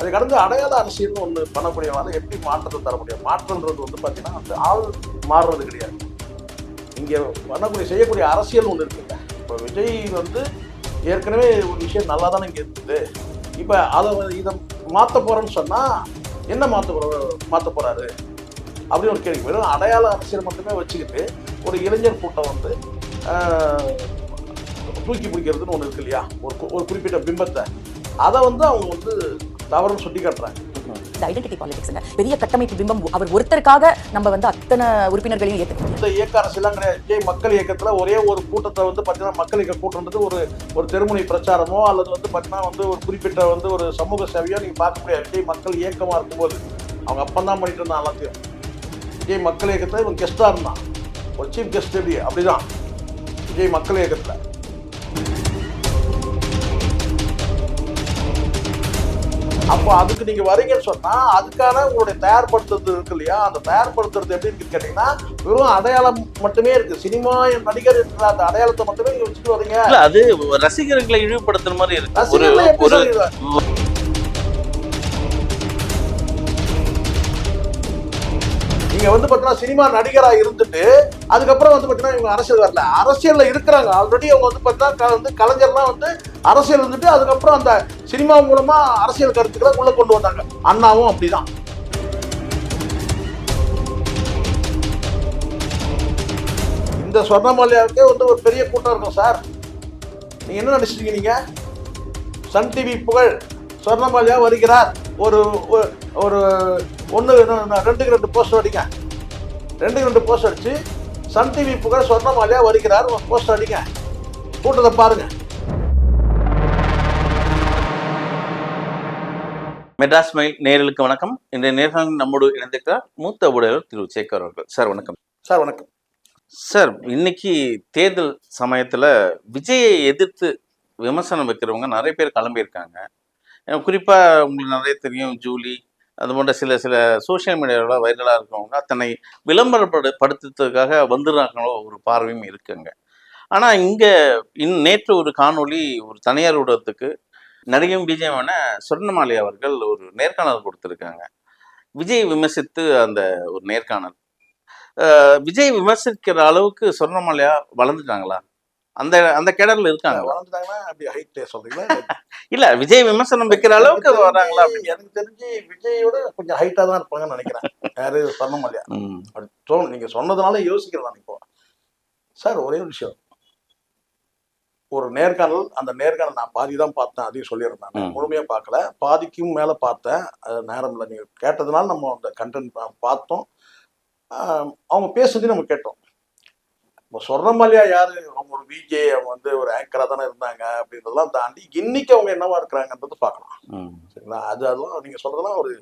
அதை கடந்து அடையாள அரசியல்னு ஒன்று பண்ணக்கூடியவனால எப்படி மாற்றத்தை தர முடியும்? மாற்றம்ன்றது வந்து பார்த்தீங்கன்னா அந்த ஆள் மாறுறது கிடையாது. இங்கே செய்யக்கூடிய அரசியல் ஒன்று இருக்குங்க. இப்போ விஜய் வந்து ஏற்கனவே ஒரு விஷயம் நல்லா தானே இங்கே இருக்குது. இப்போ இதை மாற்ற போகிறேன்னு சொன்னால் என்ன மாற்ற போகிறாரு அப்படின்னு ஒரு கேள்வி. வெறும் அடையாள அரசியல் மட்டுமே வச்சுக்கிட்டு ஒரு இளைஞர் கூட்டம் வந்து தூக்கி பிடிக்கிறதுன்னு ஒன்று இருக்கு இல்லையா, ஒரு குறிப்பிட்ட பிம்பத்தை, அதை வந்து அவங்க வந்து தவறுன்னு சுட்டி காட்டுறாங்க. ஐடென்டிட்டி பாலிடிக்ஸ்ங்க, பெரிய கட்டமைப்பு பிம்பம். அவர் ஒருத்தருக்காக நம்ம வந்து அத்தனை உறுப்பினர்களையும் ஏற்றுக்கணும். இந்த இயக்க அரசியலாம் கிடையாது. விஜய் மக்கள் இயக்கத்தில் ஒரே ஒரு கூட்டத்தை வந்து பார்த்தீங்கன்னா மக்கள் இயக்க கூட்டம்ன்றது ஒரு தெருமுனை பிரச்சாரமோ அல்லது வந்து பார்த்தீங்கன்னா வந்து ஒரு குறிப்பிட்ட வந்து ஒரு சமூக சேவையோ நீங்கள் பார்க்க முடியாது. விஜய் மக்கள் இயக்கமாக இருக்கும்போது அவங்க அப்பந்தான் பண்ணிட்டு இருந்தான் எல்லாத்தையும். விஜய் மக்கள் இயக்கத்தில் இவன் கெஸ்டாக இருந்தான், ஒரு சீஃப் கெஸ்ட் எப்படி அப்படிதான் விஜய் மக்கள் இயக்கத்தில். அப்போ அதுக்கு நீங்க வரீங்கன்னு சொன்னா அதுக்கான உங்களுடைய தயார்படுத்துறது இருக்கு இல்லையா, அந்த தயார்படுத்துறது எப்படி இருக்குன்னு கேட்டீங்கன்னா வெறும் அடையாளம் மட்டுமே இருக்கு. சினிமா நடிகர் என்ற அந்த அடையாளத்தை மட்டுமே நீங்க வச்சுட்டு வரீங்க. அது ரசிகர்களை இழிவுபடுத்துற மாதிரி இருக்கு. நீங்க வந்து பாத்தீங்கன்னா சினிமா நடிகரா இருந்துட்டு அதுக்கப்புறம் வந்து பாத்தீங்கன்னா இவங்க அரசியல் வரல. அரசியல்ல இருக்கிறாங்க ஆல்ரெடி. அவங்க வந்து பாத்தீங்கன்னா வந்து கலைஞர்லாம் வந்து அரசியல் இருந்துட்டு அதுக்கப்புறம் அந்த சினிமா மூலமா அரசியல் கருத்துக்களை உள்ள கொண்டு வந்தாங்க. அண்ணாவும் அப்படிதான். இந்த சொர்ணமாலியாவுக்கே வந்து ஒரு பெரிய கூட்டம் இருக்கும் சார். நீங்க என்ன நினைச்சிட்டீங்க? நீங்க சன் டிவி புகழ் சொர்ணமாலியா வருகிறார், ஒரு ஒரு 2 போஸ்டர் அடிங்க, 2 போஸ்டர் அடிச்சு சன் டிவி புகழ் சொர்ணமாலியா வருகிறார் ஒரு போஸ்டர் அடிங்க, கூட்டத்தை பாருங்க. மெட்ராஸ் மெயில் நேயர்களுக்கு வணக்கம். இன்றைய நேர்காணல் நம்மோடு இணைந்திருக்கிறார் மூத்த ஊடகர் திரு சேகர் அவர்கள். சார் வணக்கம். சார் வணக்கம். சார், இன்னைக்கு தேர்தல் சமயத்துல விஜயை எதிர்த்து விமர்சனம் வைக்கிறவங்க நிறைய பேர் கிளம்பியிருக்காங்க. குறிப்பாக உங்களுக்கு நிறைய தெரியும், ஜூலி அது போன்ற சில சோஷியல் மீடியாவில் வைரலாக இருக்கவங்க அத்தனை விளம்பரப்படுத்துறதுக்காக வந்துடுறாங்களோ ஒரு பார்வையும் இருக்குங்க. ஆனால் இங்கே நேற்று ஒரு காணொளி ஒரு தனியார் ஊடகத்துக்கு நடிகையும் பிஜேமான சொர்ணமாலி அவர்கள் ஒரு நேர்காணல் கொடுத்துருக்காங்க. விஜய் விமர்சித்து அந்த ஒரு நேர்காணல். விஜய் விமர்சிக்கிற அளவுக்கு சொர்ணமாலியா வளர்ந்துட்டாங்களா? அந்த அந்த கேடர்ல இருக்காங்க. இல்ல விஜய் விமர்சனம் வைக்கிற அளவுக்கு வராங்களா? எனக்கு தெரிஞ்சு விஜயோட கொஞ்சம் ஹைட்டா தான் இருப்பாங்கன்னு நினைக்கிறேன். யாரு சொர்ணமாலியா தோணும். நீங்க சொன்னதுனால யோசிக்கிறேன் இப்போ. சார் ஒரே ஒரு விஷயம், ஒரு நேர்காணல், அந்த நேர்காணல் நான் பாதி தான் பார்த்தேன், அதையும் சொல்லியிருந்தேன். முழுமையா பார்க்கல, பாதிக்கும் மேல பார்த்தேன். அது நேரம் இல்லை, நீங்க கேட்டதுனால நம்ம அந்த கண்டென்ட் பார்த்தோம். அவங்க பேசுறதையும் நம்ம கேட்டோம். இப்போ சொர்ணமாலியா யாரு? அவங்க ஒரு விஜே, அவங்க வந்து ஒரு ஆங்கரா தானே இருந்தாங்க அப்படின்றதெல்லாம் தாண்டி இன்னைக்கு அவங்க என்னவா இருக்கிறாங்கன்றது பார்க்கலாம். சரிங்களா? அதெல்லாம் நீங்க சொல்றதெல்லாம் ஒரு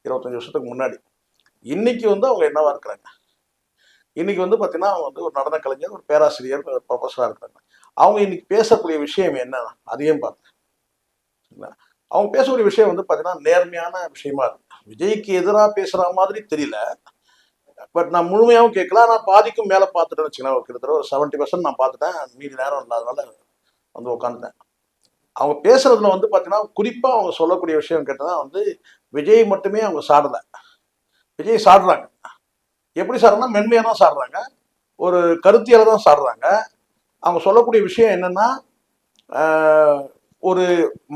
25 வருஷத்துக்கு முன்னாடி. இன்னைக்கு வந்து அவங்க என்னவா இருக்கிறாங்க? இன்னைக்கு வந்து பாத்தீங்கன்னா அவங்க வந்து ஒரு நடன கலைஞர், ஒரு பேராசிரியர், ஒரு ப்ரொஃபஸரா இருக்கிறாங்க. அவங்க இன்னைக்கு பேசக்கூடிய விஷயம் என்ன, அதையும் பார்த்தேன். சரிங்களா? அவங்க பேசக்கூடிய விஷயம் வந்து பாத்தீங்கன்னா நேர்மையான விஷயமா இருக்கு. விஜய்க்கு எதிராக பேசுற மாதிரி தெரியல. பட் நான் முழுமையாகவும் கேட்கல, நான் பாதிக்கும் மேலே பார்த்துட்டேன்னு வச்சுக்கலாம். கிட்டத்தட்ட ஒரு 70% நான் பார்த்துட்டேன். மீதி நேரம் இல்லாதனால வந்து உட்காந்துட்டேன். அவங்க பேசுறதுல வந்து பார்த்தீங்கன்னா குறிப்பாக அவங்க சொல்லக்கூடிய விஷயம் கேட்டதான் வந்து விஜய் மட்டுமே அவங்க சாடலை. விஜய் சாடுறாங்க. எப்படி சாடுறாங்கன்னா மென்மையாக தான் சாடுறாங்க, ஒரு கருத்தியால தான் சாடுறாங்க. அவங்க சொல்லக்கூடிய விஷயம் என்னன்னா, ஒரு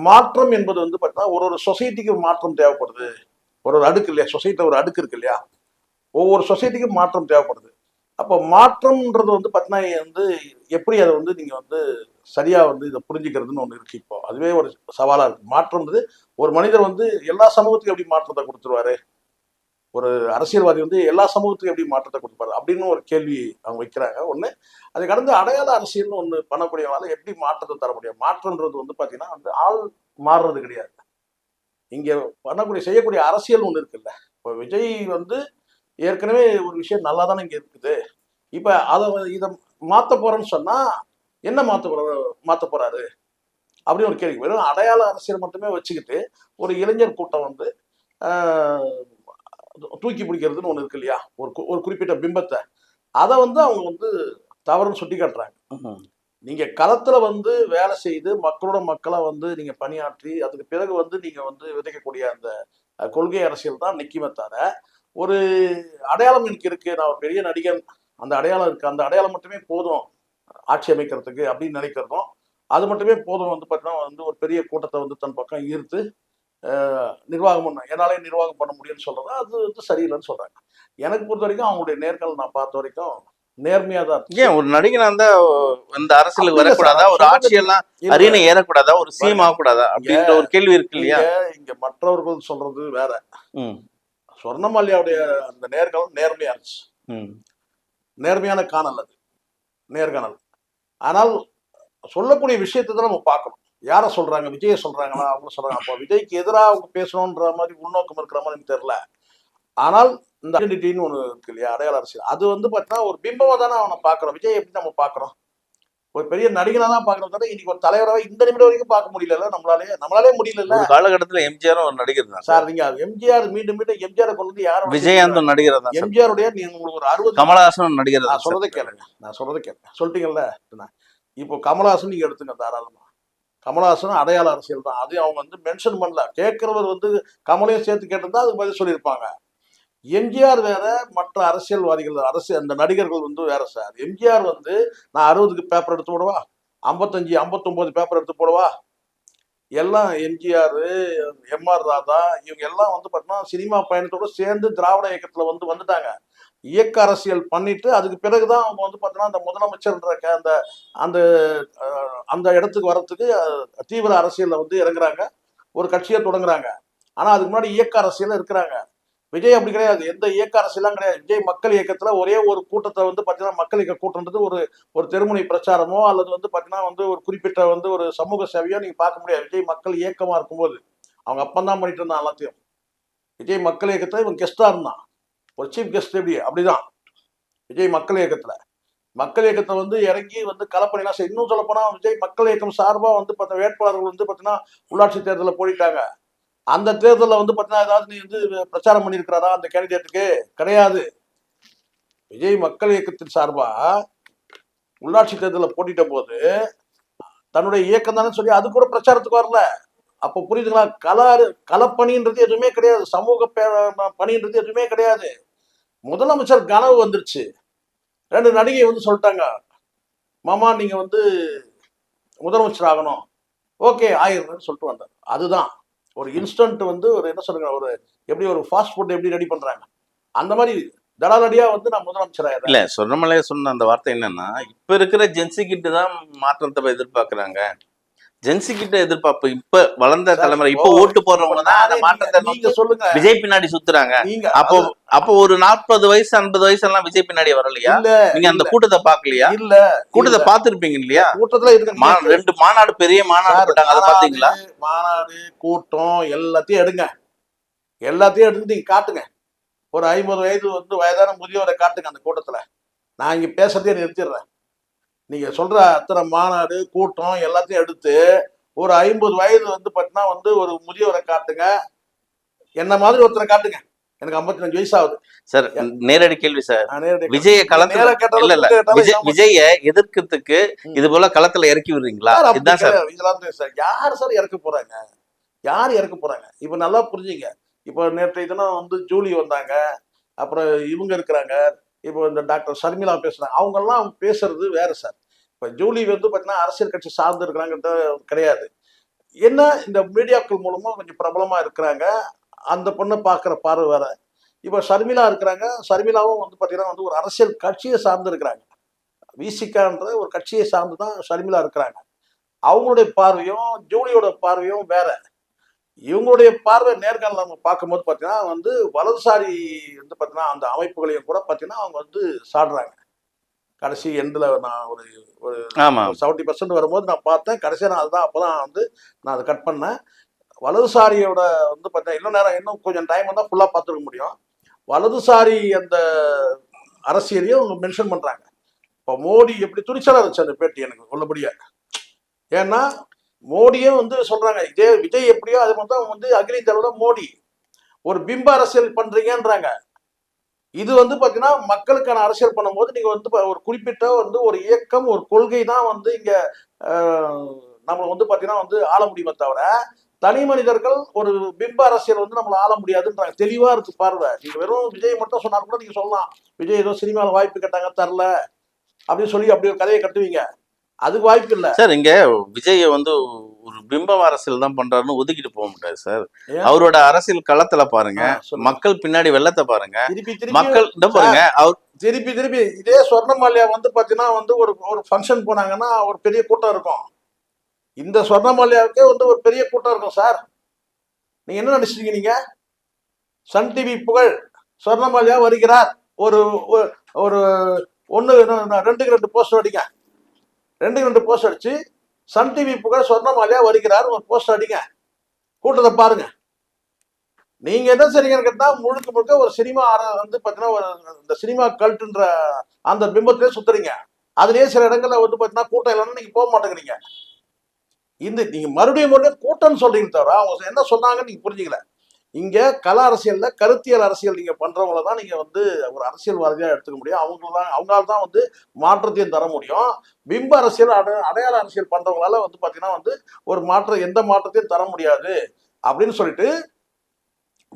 மாற்றம் என்பது வந்து பார்த்தீங்கன்னா ஒரு சொசைட்டிக்கு மாற்றம் தேவைப்படுது. ஒரு அடுக்கு இல்லையா, சொசைட்டியில் ஒரு அடுக்கு இருக்கு இல்லையா, ஒவ்வொரு சொசைட்டிக்கும் மாற்றம் தேவைப்படுது. அப்போ மாற்றம்ன்றது வந்து பார்த்தீங்கன்னா வந்து எப்படி அதை வந்து நீங்கள் வந்து சரியாக வந்து இதை புரிஞ்சுக்கிறதுன்னு ஒன்று இருக்குது. இப்போ அதுவே ஒரு சவாலாக இருக்குது. மாற்றம்ன்றது ஒரு மனிதர் வந்து எல்லா சமூகத்துக்கும் எப்படி மாற்றத்தை கொடுத்துருவாரு, ஒரு அரசியல்வாதி வந்து எல்லா சமூகத்துக்கும் எப்படி மாற்றத்தை கொடுப்பாரு அப்படின்னு ஒரு கேள்வி அவங்க வைக்கிறாங்க. ஒன்று, அதை கடந்து அடையாள அரசியல்னு ஒன்று பண்ணக்கூடியவனால எப்படி மாற்றத்தை தர முடியும்? மாற்றம்ன்றது வந்து பார்த்தீங்கன்னா வந்து ஆள் மாறுறது கிடையாது. இங்கே செய்யக்கூடிய அரசியல் ஒன்று இருக்குல்ல. இப்போ விஜய் வந்து ஏற்கனவே ஒரு விஷயம் நல்லா தானே இங்கே இருக்குது. இப்போ இதை மாற்ற போறேன்னு சொன்னா என்ன மாற்ற போறாரு அப்படின்னு ஒரு கேள்வி. வெறும் அடையாள அரசியல் மட்டுமே வச்சுக்கிட்டு ஒரு இளைஞர் கூட்டம் வந்து தூக்கி பிடிக்கிறதுன்னு ஒன்று இருக்கு இல்லையா, ஒரு குறிப்பிட்ட பிம்பத்தை, அதை வந்து அவங்க வந்து தவறுன்னு சுட்டி காட்டுறாங்க. நீங்க களத்துல வந்து வேலை செய்து மக்களோட மக்களா வந்து நீங்க பணியாற்றி அதுக்கு பிறகு வந்து நீங்க வந்து விதைக்கக்கூடிய அந்த கொள்கை அரசியல் தான் நிக்குமே தவிர, ஒரு அடையாளம் எனக்கு இருக்கு, நான் ஒரு பெரிய நடிகன், அந்த அடையாளம் இருக்கு, அந்த அடையாளம் மட்டுமே போதும் ஆட்சி அமைக்கிறதுக்கு அப்படின்னு நினைக்கிறதும், அது மட்டுமே போதும் வந்து பார்த்தீங்கன்னா வந்து ஒரு பெரிய கூட்டத்தை வந்து தன் பக்கம் ஈர்த்து நிர்வாகம் பண்ண என்னாலே நிர்வாகம் பண்ண முடியும்னு சொல்றது அது வந்து சரியில்லைன்னு சொல்றாங்க. எனக்கு பொறுத்த வரைக்கும் அவங்களுடைய நேர்காணல் நான் பார்த்த வரைக்கும் நேர்மையா தான் இருந்துச்சு. ஏன் ஒரு நடிகனா இருந்தா இந்த அரசியலுக்கு அப்படி இல்ல சார், வரக்கூடாதா, நான் ஒரு சொல்றது ஆட்சியெல்லாம் இல்ல. அரியணை ஏறக்கூடாதா, ஒரு சிஎம் பாருங்க, ஆகக்கூடாதா அப்படின்ற ஒரு கேள்வி இருக்கு இல்லையா? இங்க மற்றவர்கள் சொல்றது வேற. ம், சொர்ணமால்யாவுடைய அந்த நேர்காணல் நேர்மையா இருந்துச்சு. ம். நேர்மையான காணல் அது, நேர்காணல். ஆனால் சொல்லக்கூடிய விஷயத்தை தான் நம்ம பார்க்கணும். யாரை சொல்றாங்க, விஜயை சொல்றாங்களா, அவங்க சொல்றாங்க. அப்போ விஜய்க்கு எதிராக அவங்க பேசணுன்ற மாதிரி உள்நோக்கம் இருக்கிற மாதிரி எனக்கு தெரியல. ஆனால் இந்த ஐடென்டிட்டின்னு ஒன்று இருக்கு இல்லையா, அடையாள அரசியல், அது வந்து பார்த்தீங்கன்னா ஒரு பிம்பமா தானே அவனை பார்க்குறோம். விஜய் எப்படி நம்ம பார்க்குறோம், ஒரு பெரிய நடிகனா தான் பார்க்கறோம் தவிர இன்னைக்கு ஒரு தலைவராக இந்த நிமிடம் வரைக்கும் பார்க்க முடியல. நம்மளாலே முடியல ஒரு காலகட்டத்துல எம்ஜிஆரும் ஒரு நடிகர் தான் சார். நீங்க எம்ஜிஆர் மீண்டும் எம்ஜிஆர் கொண்டு வந்து யாரும் விஜயகாந்தும் நடிகர் தான் சார். எம்ஜிஆருடைய நீங்க உங்களுக்கு ஒரு 60 கமலஹாசனும் நடிகர் நான் தான் சொல்றதை சார். கேளுங்க, நான் சொல்றதை கேளுங்க, சொல்லிட்டீங்கல்ல. இப்போ கமலஹாசன் நீங்க எடுத்துங்க தாராளமா. கமலஹாசன் அடையாள அரசியல் தான், அது அவங்க வந்து மென்ஷன் பண்ணல. கேட்கிறவர் வந்து கமலையும் சேர்த்து கேட்டிருந்தா அதுக்கு பதில் சொல்லியிருப்பாங்க. எம்ஜிஆர் வேற, மற்ற அரசியல்வாதிகள் அந்த நடிகர்கள் வந்து வேற சார். எம்ஜிஆர் வந்து நான் 60க்கு பேப்பர் எடுத்து போடவா, 55 59 பேப்பர் எடுத்து போடவா, எல்லாம் எம்ஜிஆர், எம்ஆர் ராதா இவங்க எல்லாம் வந்து பார்த்தீங்கன்னா சினிமா பயணத்தோட சேர்ந்து திராவிட இயக்கத்துல வந்து வந்துட்டாங்க. இயக்க அரசியல் பண்ணிட்டு அதுக்கு பிறகுதான் அவங்க வந்து பார்த்தீங்கன்னா அந்த முதலமைச்சர்ன்ற அந்த அந்த அந்த இடத்துக்கு வர்றதுக்கு தீவிர அரசியல்ல வந்து இறங்குறாங்க, ஒரு கட்சியை தொடங்குறாங்க. ஆனா அதுக்கு முன்னாடி இயக்க அரசியல் இருக்கிறாங்க. விஜய் அப்படி கிடையாது, எந்த இயக்க அரசியலாம் கிடையாது. விஜய் மக்கள் இயக்கத்துல ஒரே ஒரு கூட்டத்தை வந்து பார்த்தீங்கன்னா மக்கள் இயக்க கூட்டம்ன்றது ஒரு தெருமுனை பிரச்சாரமோ அல்லது வந்து பார்த்தீங்கன்னா வந்து ஒரு குறிப்பிட்ட வந்து ஒரு சமூக சேவையோ நீங்க பார்க்க முடியாது. விஜய் மக்கள் இயக்கமா இருக்கும்போது அவங்க அப்பந்தான் பண்ணிட்டு இருந்தான் எல்லாத்தையும். விஜய் மக்கள் இயக்கத்துல இவன் கெஸ்டா இருந்தான், ஒரு சீஃப் கெஸ்ட். எப்படி அப்படிதான் விஜய் மக்கள் இயக்கத்தை வந்து இறங்கி வந்து களப்பணிலாம் செய்ய. இன்னும் சொல்ல போனா விஜய் மக்கள் இயக்கம் சார்பா வந்து வேட்பாளர்கள் வந்து பார்த்தீங்கன்னா உள்ளாட்சி தேர்தலில் போயிட்டாங்க. அந்த தேர்தலில் வந்து பார்த்தீங்கன்னா ஏதாவது நீ வந்து பிரச்சாரம் பண்ணியிருக்கிறாரா அந்த கேண்டிடேட்டுக்கு? கிடையாது. விஜய் மக்கள் இயக்கத்தின் சார்பா உள்ளாட்சி தேர்தலில் போட்டிட்ட போது தன்னுடைய இயக்கம் தானே சொல்லி அது கூட பிரச்சாரத்துக்கு வரல. அப்போ புரியுதுங்களா, களப்பணின்றது எதுவுமே கிடையாது, சமூக பணின்றது எதுவுமே கிடையாது. முதலமைச்சர் கனவு வந்துருச்சு. 2 நடிகை வந்து சொல்லிட்டாங்க, மாமா நீங்க வந்து முதலமைச்சர் ஆகணும், ஓகே ஆயிரம்னு சொல்லிட்டு வந்தார். அதுதான் ஒரு இன்ஸ்டன்ட் வந்து ஒரு என்ன சொல்லுங்க, ஒரு எப்படி ஒரு ஃபாஸ்ட் ஃபுட் எப்படி ரெடி பண்றாங்க அந்த மாதிரி தடாலடியா வந்து நான் முதலமைச்சர் ஆயிடுறேன். இல்ல சொன்னமலையே சொன்ன அந்த வார்த்தை என்னன்னா, இப்ப இருக்கிற ஜென்சி கிட்ட தான் மாற்றத்தை எதிர்பார்க்கறாங்க. ஜென்சி கிட்ட எதிர்பார்ப்பு இப்ப வளர்ந்த தலைமுறை, இப்ப ஓட்டு போடுறவங்க தான் அந்த மாற்றத்தை நீங்க சொல்லுங்க. விஜய் பின்னாடி சுத்துறாங்க. நீங்க அப்போ ஒரு 40 வயசு 50 வயசு எல்லாம் விஜய் பின்னாடி வரலையா? நீங்க அந்த கூட்டத்தை பாக்கலையா? இல்ல கூட்டத்தை பாத்துருப்பீங்க இல்லையா? கூட்டத்துல இருக்கு 2 மாநாடு, பெரிய மாநாடு போட்டாங்க, அதை பாத்தீங்களா? மாநாடு கூட்டம் எல்லாத்தையும் எடுங்க, எல்லாத்தையும் எடுத்து நீங்க காட்டுங்க. ஒரு 50 வயது வந்து வயதான முதியோரை காட்டுங்க அந்த கூட்டத்துல. நான் இங்க பேசுறதே நிறுத்திடுறேன். நீங்க சொல்ற அத்தனை மாநாடு கூட்டம் எல்லாத்தையும் எடுத்து ஒரு 50 வயது வந்து பார்த்தீங்கன்னா வந்து ஒரு முதியோரை காட்டுங்க, என்ன மாதிரி ஒருத்தரை காட்டுங்க. எனக்கு 55 வயசு ஆகுது சார். நேரடி கேள்வி சார். விஜய களத்துல இல்ல விஜய எதிர்க்கிறதுக்கு இது போல களத்துல இறக்கி விடுறீங்களா? இதுதான் சார். யார் சார் இறக்க போறாங்க, யார் இறக்க போறாங்க? இப்ப நல்லா புரிஞ்சுங்க. இப்போ நேற்றைய தினம் வந்து ஜூலி வந்தாங்க, அப்புறம் இவங்க இருக்கிறாங்க, இப்போ இந்த டாக்டர் ஷர்மிளா பேசுறாங்க. அவங்கெல்லாம் பேசுறது வேற சார். இப்போ ஜூலி வந்து பார்த்தீங்கன்னா அரசியல் கட்சி சார்ந்து இருக்கிறாங்கன்றது கிடையாது. என்ன இந்த மீடியாக்கள் மூலமா கொஞ்சம் பிரபலமா இருக்கிறாங்க, அந்த பொண்ணை பார்க்குற பார்வை வேற. இப்போ ஷர்மிளா இருக்கிறாங்க, ஷர்மிளாவும் வந்து பார்த்தீங்கன்னா வந்து ஒரு அரசியல் கட்சியை சார்ந்து இருக்கிறாங்க. விசிகான்ற ஒரு கட்சியை சார்ந்து தான் ஷர்மிளா இருக்கிறாங்க. அவங்களுடைய பார்வையும் ஜூலியோட பார்வையும் வேற. இவங்களுடைய பார்வை நேர்காணல் நம்ம பார்க்கும்போது பார்த்தீங்கன்னா வந்து வலதுசாரி வந்து பார்த்தீங்கன்னா அந்த அமைப்புகளையும் கூட பார்த்தீங்கன்னா அவங்க வந்து சாடுறாங்க. கடைசி எண்டில் நான் ஒரு 70% வரும்போது நான் பார்த்தேன். கடைசியாக நான் அதுதான் அப்போதான் வந்து நான் அதை கட் பண்ணேன். வலதுசாரியோட வந்து பார்த்தீங்கன்னா இன்னும் கொஞ்சம் டைம் வந்தால் ஃபுல்லாக பார்த்துருக்க முடியும். வலதுசாரி அந்த அரசியலையும் அவங்க மென்ஷன் பண்ணுறாங்க. இப்போ மோடி எப்படி துணிச்சலாக இருந்துச்சு அந்த பேட்டி எனக்கு உள்ளபடியா. ஏன்னா மோடியே வந்து சொல்றாங்க, இதே விஜய் எப்படியோ அது மட்டும் வந்து அகில இந்தியாவில் மோடி ஒரு பிம்ப அரசியல் பண்றீங்கன்றாங்க. இது வந்து பாத்தீங்கன்னா மக்களுக்கான அரசியல் பண்ணும்போது நீங்க வந்து ஒரு குறிப்பிட்ட வந்து ஒரு இயக்கம் ஒரு கொள்கை தான் வந்து இங்க நம்ம வந்து பாத்தீங்கன்னா வந்து ஆள முடியுமே தவிர தனி மனிதர்கள் ஒரு பிம்ப அரசியல் வந்து நம்மள ஆள முடியாதுன்றாங்க. தெளிவா இருக்கு பார்வை. நீங்க வெறும் விஜய் மட்டும் சொன்னா கூட நீங்க சொல்லலாம், விஜய் ஏதோ சினிமாவில் வாய்ப்பு கேட்டாங்க தரல அப்படின்னு சொல்லி அப்படி ஒரு கதையை கட்டுவீங்க. அதுக்கு வாய்ப்பு இல்ல சார். இங்க விஜய் வந்து ஒரு பிம்பம் அரசியல் தான் பண்றாருன்னு ஒதுக்கிட்டு போக முடியாது சார். ஏன்? அவரோட அரசியல் களத்துல பாருங்க, சொல்லுங்க. மக்கள் பின்னாடி வெள்ளத்தை பாருங்க, திருப்பி மக்கள் பாருங்க. அவர் திருப்பி இதே சொர்ணமால்யா வந்து பாத்தீங்கன்னா வந்து ஒரு ஒரு ஃபங்க்ஷன் போனாங்கன்னா ஒரு பெரிய கூட்டம் இருக்கும். இந்த சொர்ணமால்யாவுக்கே வந்து ஒரு பெரிய கூட்டம் இருக்கும் சார். நீங்க என்ன நினைச்சிருக்கீங்க? நீங்க சன் டிவி புகழ் சொர்ணமால்யா வருகிறார், ஒரு ஒரு ஒன்று 2க்கு 2 போஸ்டர் அடிங்க, 2க்கு 2 போஸ்டர் அடிச்சு சன் டிவி புகழ் சொர்ணமால்யா வருகிறார் ஒரு போஸ்டர் அடிங்க, கூட்டத்தை பாருங்க. நீங்க என்ன செய்றீங்கன்னு கேட்டா முழுக்க முழுக்க ஒரு சினிமா வந்து பாத்தீங்கன்னா ஒரு இந்த சினிமா கல்ட்டுன்ற அந்த பிம்பத்திலே சுத்துறீங்க. அதுலயே சில இடங்கள்ல வந்து பாத்தீங்கன்னா கூட்டம் இல்லைன்னா நீங்க போக மாட்டேங்கிறீங்க. இந்த நீங்க மறுபடியும் கூட்டம்னு சொல்றீங்க தவிர அவங்க என்ன சொன்னாங்கன்னு நீங்க புரிஞ்சுக்கல. இங்க கல அரசியல்ல கருத்தியல் அரசியல் நீங்க பண்றவங்கள தான் நீங்க வந்து ஒரு அரசியல்வாதியா எடுத்துக்க முடியும். அவங்களால தான் வந்து மாற்றத்தையும் தர முடியும். பிம்ப அரசியல் அடையாள அரசியல் பண்றவங்களால வந்து பாத்தீங்கன்னா வந்து ஒரு எந்த மாற்றத்தையும் தர முடியாது அப்படின்னு சொல்லிட்டு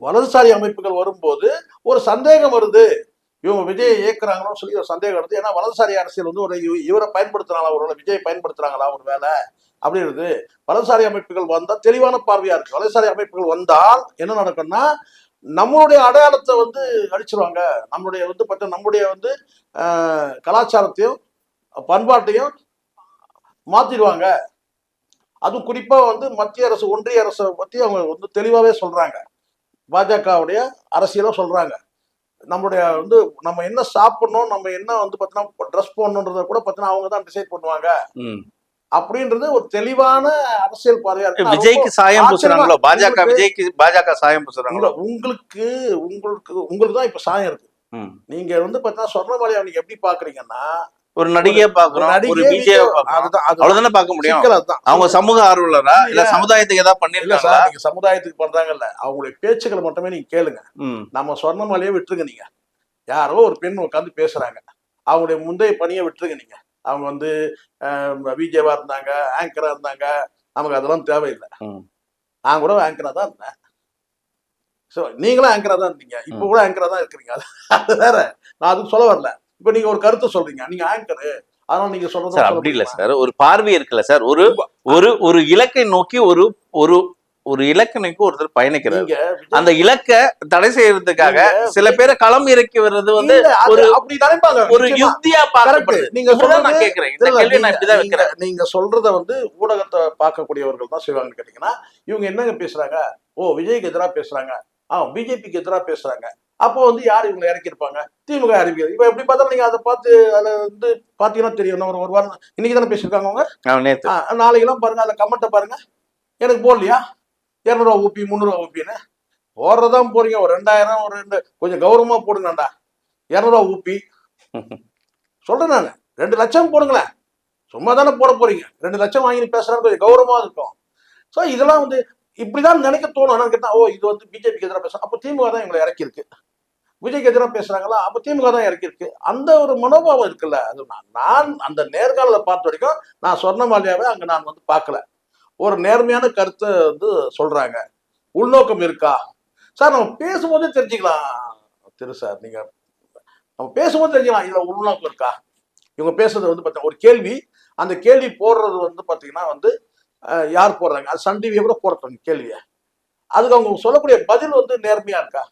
வலதுசாரி அமைப்புகள் வரும்போது ஒரு சந்தேகம் வருது. இவங்க விஜயை இயக்குறாங்களோன்னு சொல்லி ஒரு சந்தேகம் வருது. ஏன்னா வலதுசாரி அரசியல் வந்து ஒரு இவரை பயன்படுத்துறாங்களா, ஒரு விஜயை பயன்படுத்துறாங்களா ஒரு வேலை அப்படின்றது. வலதுசாரி அமைப்புகள் வந்தா தெளிவான பார்வையா இருக்கு. வலதுசாரி அமைப்புகள் வந்தால் என்ன நடக்கும்னா நம்மளுடைய அடையாளத்தை வந்து அடிச்சிருவாங்க. நம்மளுடைய வந்து பார்த்தா நம்முடைய வந்து கலாச்சாரத்தையும் பண்பாட்டையும் மாத்திடுவாங்க. அதுவும் குறிப்பா வந்து மத்திய அரசு ஒன்றிய அரசை பத்தி அவங்க வந்து தெளிவாவே சொல்றாங்க. பாஜகவுடைய அரசியலும் சொல்றாங்க. நம்மளுடைய வந்து நம்ம என்ன சாப்பிடணும், நம்ம என்ன வந்து பார்த்தீங்கன்னா ட்ரெஸ் போடணுன்றத கூட பார்த்தீங்கன்னா அவங்க தான் டிசைட் பண்ணுவாங்க அப்படின்றது ஒரு தெளிவான அரசியல் பார்வையா இருக்கு. விஜய்க்கு சாயம் பூசுறாங்களோ, விஜய்க்கு பாஜக சாயம் பூசுறாங்களோ? உங்களுக்கு உங்களுக்கு உங்களுக்கு தான் இப்ப சாயம் இருக்கு. நீங்க வந்து பார்த்தீங்கன்னா சொர்ணமாலியா நீங்க எப்படி பாக்குறீங்கன்னா ஒரு நடிகையா பாக்குறோம், ஒரு விஜய் அவ்வளவுதானே பார்க்க முடியும். அவங்க சமூக ஆர்வலரா இல்ல சமுதாயத்துக்கு ஏதாவது பண்ணிருக்காங்களா? நீங்க சமுதாயத்துக்கு பண்றாங்கல்ல, அவங்களுடைய பேச்சுக்களை மட்டுமே நீங்க கேளுங்க. நம்ம சொர்ணமாலியே விட்டுருங்க. நீங்க யாரோ ஒரு பெண் உட்காந்து பேசுறாங்க, அவங்களுடைய முந்தைய பணியை விட்டுருங்க. நீங்க அவங்க வந்து விஜேவா இருந்தாங்க, ஆங்கரா இருந்தாங்க, நமக்கு அதெல்லாம் தேவையில்லை. நான் கூட ஆங்கரா தான் இருந்தேன். ஸோ நீங்களும் ஆங்கரா தான் இருந்தீங்க, இப்போ கூட ஆங்கரா தான் இருக்கிறீங்க. அது வேற, நான் அதுக்கு சொல்ல வரல. இப்போ நீங்க ஒரு கருத்தை சொல்றீங்க, நீங்க ஆங்கரு, அதனால நீங்க சொல்றது அப்படி இல்ல சார். ஒரு பார்வை இருக்குல்ல சார். ஒரு இலக்கை நோக்கி ஒரு இலக்கை நோக்கி ஒருத்தர் பயணிக்கிறார். அந்த இலக்கை தடை செய்யறதுக்காக சில பேரை களம் இறக்கி வர்றது வந்து அப்படி நினைப்பாங்க, ஒரு யுக்தியா பார்க்கப்படுது. நீங்க சொல்றத நான் கேட்கிறேன், இந்த கேள்வி நான் இப்படிதான் வைக்கிறேன். நீங்க சொல்றத வந்து ஊடகத்தை பார்க்கக்கூடியவர்கள் தான் செய்வாங்கன்னு கேட்டீங்கன்னா, இவங்க என்னங்க பேசுறாங்க, ஓ விஜய்க்கு எதிராக பேசுறாங்க, பிஜேபிக்கு எதிராக பேசுறாங்க, அப்போ வந்து யார் இவங்களை இறக்கிருப்பாங்க, திமுக அறிவிக்கிறது. இப்ப எப்படி பார்த்தாலும் நீங்க அதை பார்த்து அதுல வந்து பாத்தீங்கன்னா தெரியும். ஒரு வாரம் இன்னைக்கு தானே பேசியிருக்காங்க அவங்க, நாளைக்கெல்லாம் பாருங்க, அதுல கமெண்ட்டை பாருங்க. எனக்கு போடலையா 200 ஊப்பி 300 ஊப்பின்னு போடுறதான் போறீங்க. ஒரு 2000 ஒரு 2 கொஞ்சம் கௌரவமா போடுங்கடா. 200 ஊப்பி சொல்றேன் நான், 2 லட்சம் போடுங்களேன். சும்மா தானே போட போறீங்க. 2 லட்சம் வாங்கி பேசுறாங்க, கொஞ்சம் கௌரவமா இருக்கும். ஸோ இதெல்லாம் வந்து இப்படிதான் நினைக்க தோணும். என்னன்னு கேட்டா, ஓ இது வந்து பிஜேபிக்கு எதிராக பேசுறாங்க, அப்போ திமுக தான் இவங்களை இறக்கியிருக்கு. விஜய்க்கு எதிராக பேசுறாங்களா, அப்போ திமுக தான் இறக்கியிருக்கு. அந்த ஒரு மனோபாவம் இருக்குல்ல, அது நான் அந்த நேர்காணல பார்த்த வரைக்கும் நான் சொர்ணமாலியாவே அங்க நான் வந்து பார்க்கல. ஒரு நேர்மையான கருத்தை வந்து சொல்றாங்க. உள்நோக்கம் இருக்கா சார்? நம்ம பேசும்போதே தெரிஞ்சுக்கலாம் சார். நீங்க நம்ம பேசும்போது தெரிஞ்சுக்கலாம் இதுல உள்நோக்கம் இருக்கா. இவங்க பேசுறது வந்து பார்த்தீங்கன்னா ஒரு கேள்வி, அந்த கேள்வி போடுறது வந்து பார்த்தீங்கன்னா வந்து யார் போடுறாங்க, அது சன் டிவியை கூட போடுறாங்க கேள்வியை. அதுக்கு அவங்க சொல்லக்கூடிய பதில் வந்து நேர்மையா இருக்கா,